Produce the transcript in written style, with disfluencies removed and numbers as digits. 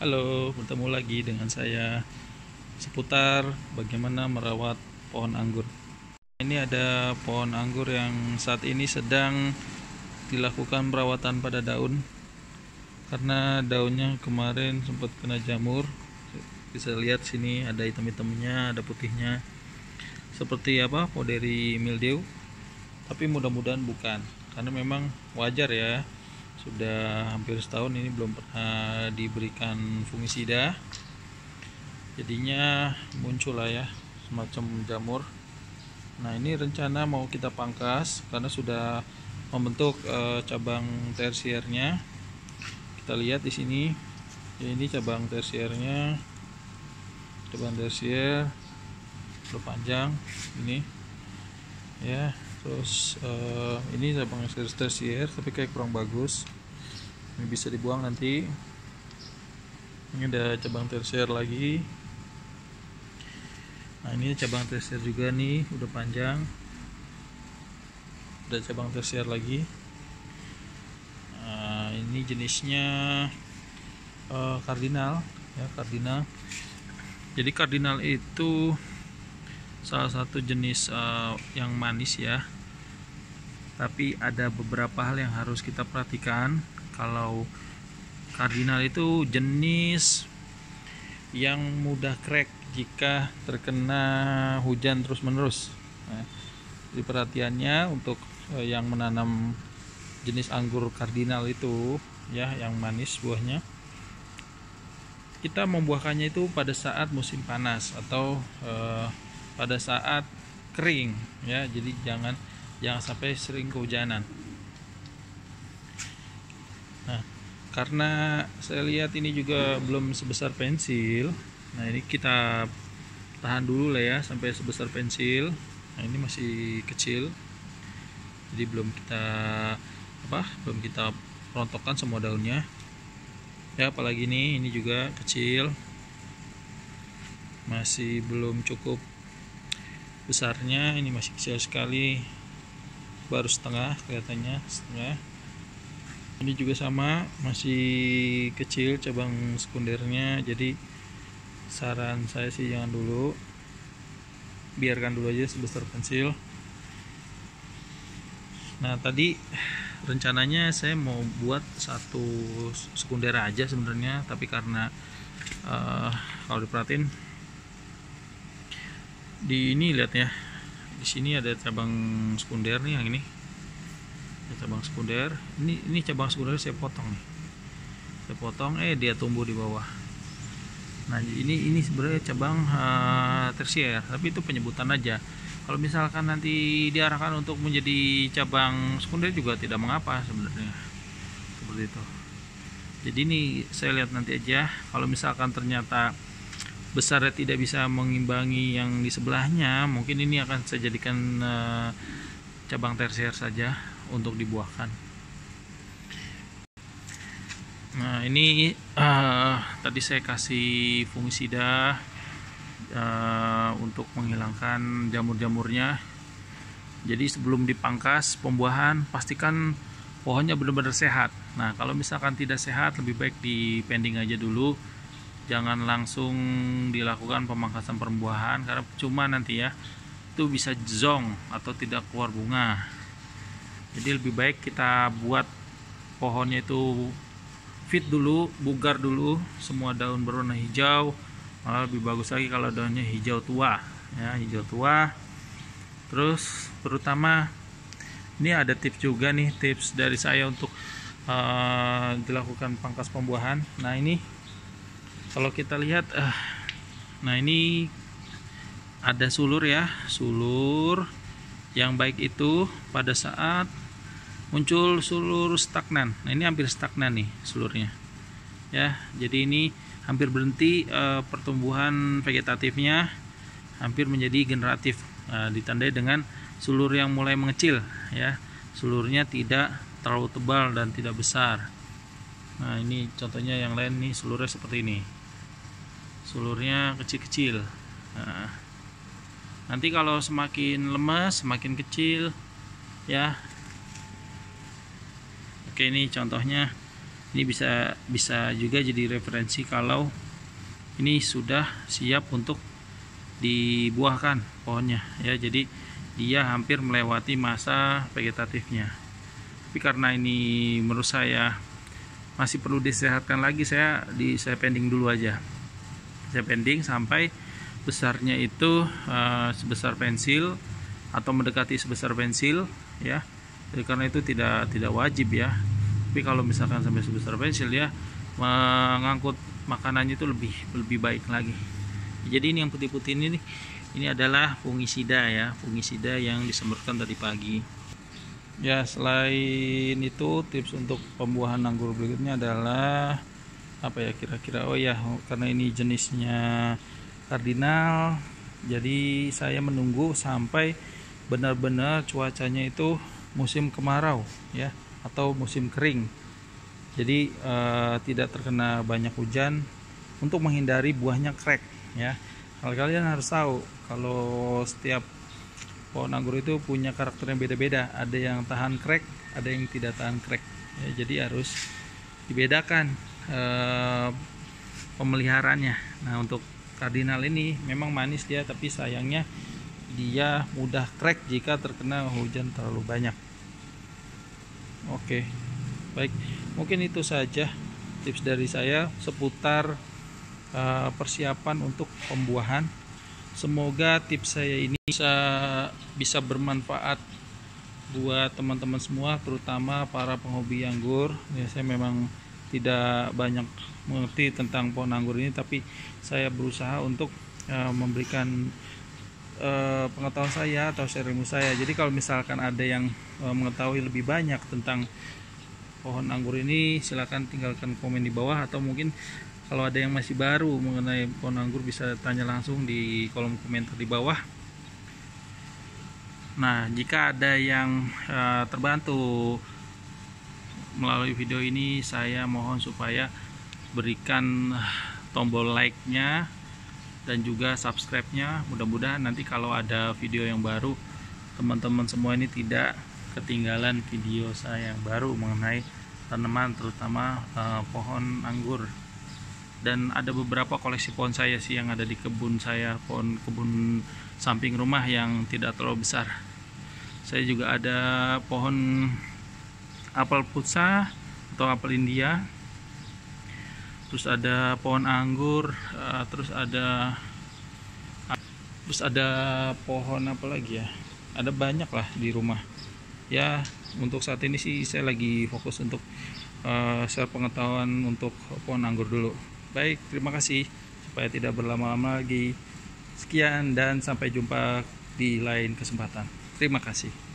Halo, bertemu lagi dengan saya seputar bagaimana merawat pohon anggur. Ini ada pohon anggur yang saat ini sedang dilakukan perawatan pada daun karena daunnya kemarin sempat kena jamur. Bisa lihat sini ada hitam-hitamnya, ada putihnya. Seperti apa? Powdery mildew. Tapi mudah-mudahan bukan, karena memang wajar ya. Sudah hampir setahun ini belum pernah diberikan fungisida, jadinya muncul lah ya semacam jamur. Nah, ini rencana mau kita pangkas karena sudah membentuk cabang tersiernya. Kita lihat di sini, ya, ini cabang tersiernya, cabang tersier udah panjang ini ya. Terus ini cabang tersier tapi kayak kurang bagus, ini bisa dibuang nanti. Ini ada cabang tersier lagi. Nah, ini cabang tersier juga nih, udah panjang. Ada cabang tersier lagi. Nah, ini jenisnya kardinal ya, kardinal. Jadi kardinal itu salah satu jenis yang manis ya, tapi ada beberapa hal yang harus kita perhatikan. Kalau kardinal itu jenis yang mudah crack jika terkena hujan terus menerus. Nah, jadi perhatiannya untuk yang menanam jenis anggur kardinal itu ya, yang manis buahnya, kita membuahkannya itu pada saat musim panas atau pada saat kering ya. Jadi jangan sampai sering kehujanan. Nah, karena saya lihat ini juga belum sebesar pensil, nah ini kita tahan dulu lah ya sampai sebesar pensil. Nah, ini masih kecil, jadi belum kita rontokkan semua daunnya ya. Apalagi ini juga kecil, masih belum cukup besarnya, ini masih kecil sekali, baru setengah, kelihatannya setengah. Ini juga sama, masih kecil cabang sekundernya, jadi saran saya sih jangan dulu, biarkan dulu aja sebesar pensil. Nah, tadi rencananya saya mau buat satu sekunder aja sebenarnya, tapi karena kalau diperhatiin di ini, lihat ya, di sini ada cabang sekunder nih, yang ini ada cabang sekunder. Ini cabang sekunder saya potong nih, saya potong, dia tumbuh di bawah. Nah, ini sebenarnya cabang tersier, tapi itu penyebutan aja. Kalau misalkan nanti diarahkan untuk menjadi cabang sekunder juga tidak mengapa sebenarnya, seperti itu. Jadi ini saya lihat nanti aja, kalau misalkan ternyata besarnya tidak bisa mengimbangi yang di sebelahnya, mungkin ini akan saya jadikan cabang tersier saja untuk dibuahkan. Nah, ini tadi saya kasih fungisida untuk menghilangkan jamur-jamurnya. Jadi sebelum dipangkas pembuahan, pastikan pohonnya benar-benar sehat. Nah, kalau misalkan tidak sehat, lebih baik dipending aja dulu, jangan langsung dilakukan pemangkasan pembuahan, karena cuma nanti ya itu bisa zong atau tidak keluar bunga. Jadi lebih baik kita buat pohonnya itu fit dulu, bugar dulu, semua daun berwarna hijau. Malah lebih bagus lagi kalau daunnya hijau tua ya, hijau tua. Terus terutama ini ada tips juga nih, tips dari saya untuk dilakukan pangkas pembuahan. Nah, ini kalau kita lihat, nah ini ada sulur ya, sulur yang baik itu pada saat muncul sulur stagnan. Nah, ini hampir stagnan nih sulurnya ya, jadi ini hampir berhenti pertumbuhan vegetatifnya, hampir menjadi generatif. Ditandai dengan sulur yang mulai mengecil ya, sulurnya tidak terlalu tebal dan tidak besar. Nah, ini contohnya yang lain nih, sulurnya seperti ini, sulurnya kecil-kecil. Nah, nanti kalau semakin lemas, semakin kecil ya. Oke, ini contohnya Ini bisa juga jadi referensi kalau ini sudah siap untuk dibuahkan pohonnya ya. Jadi dia hampir melewati masa vegetatifnya. Tapi karena ini menurut saya masih perlu disehatkan lagi, saya pending dulu aja. Saya pending sampai besarnya itu sebesar pensil atau mendekati sebesar pensil ya. Jadi karena itu tidak wajib ya. Tapi kalau misalkan sampai sebesar pensil ya, mengangkut makanannya itu lebih baik lagi. Jadi ini yang putih-putih ini adalah fungisida ya, fungisida yang disemprotkan tadi pagi. Ya, selain itu tips untuk pembuahan anggur berikutnya adalah apa ya kira-kira? Oh ya, karena ini jenisnya kardinal, jadi saya menunggu sampai benar-benar cuacanya itu musim kemarau ya, atau musim kering. Jadi tidak terkena banyak hujan untuk menghindari buahnya crack ya. Kalian harus tahu kalau setiap pohon anggur itu punya karakter yang beda-beda. Ada yang tahan crack, ada yang tidak tahan crack ya, jadi harus dibedakan pemeliharaannya. Nah, untuk kardinal ini memang manis dia, tapi sayangnya dia mudah crack jika terkena hujan terlalu banyak. Oke, baik, mungkin itu saja tips dari saya seputar persiapan untuk pembuahan. Semoga tips saya ini bisa bermanfaat buat teman-teman semua, terutama para penghobi anggur ya. Saya memang tidak banyak mengerti tentang pohon anggur ini, tapi saya berusaha untuk memberikan pengetahuan saya atau share ilmu saya. Jadi kalau misalkan ada yang mengetahui lebih banyak tentang pohon anggur ini, silahkan tinggalkan komen di bawah, atau mungkin kalau ada yang masih baru mengenai pohon anggur bisa tanya langsung di kolom komentar di bawah. Nah, jika ada yang terbantu melalui video ini, saya mohon supaya berikan tombol like-nya dan juga subscribe-nya. Mudah-mudahan nanti kalau ada video yang baru, teman-teman semua ini tidak ketinggalan video saya yang baru mengenai tanaman, terutama pohon anggur. Dan ada beberapa koleksi pohon saya sih yang ada di kebun saya, kebun samping rumah yang tidak terlalu besar. Saya juga ada pohon apel putsa atau apel India, terus ada pohon anggur, terus ada pohon apa lagi ya, ada banyak lah di rumah ya. Untuk saat ini sih saya lagi fokus untuk share pengetahuan untuk pohon anggur dulu. Baik, terima kasih, supaya tidak berlama-lama lagi. Sekian dan sampai jumpa di lain kesempatan. Terima kasih.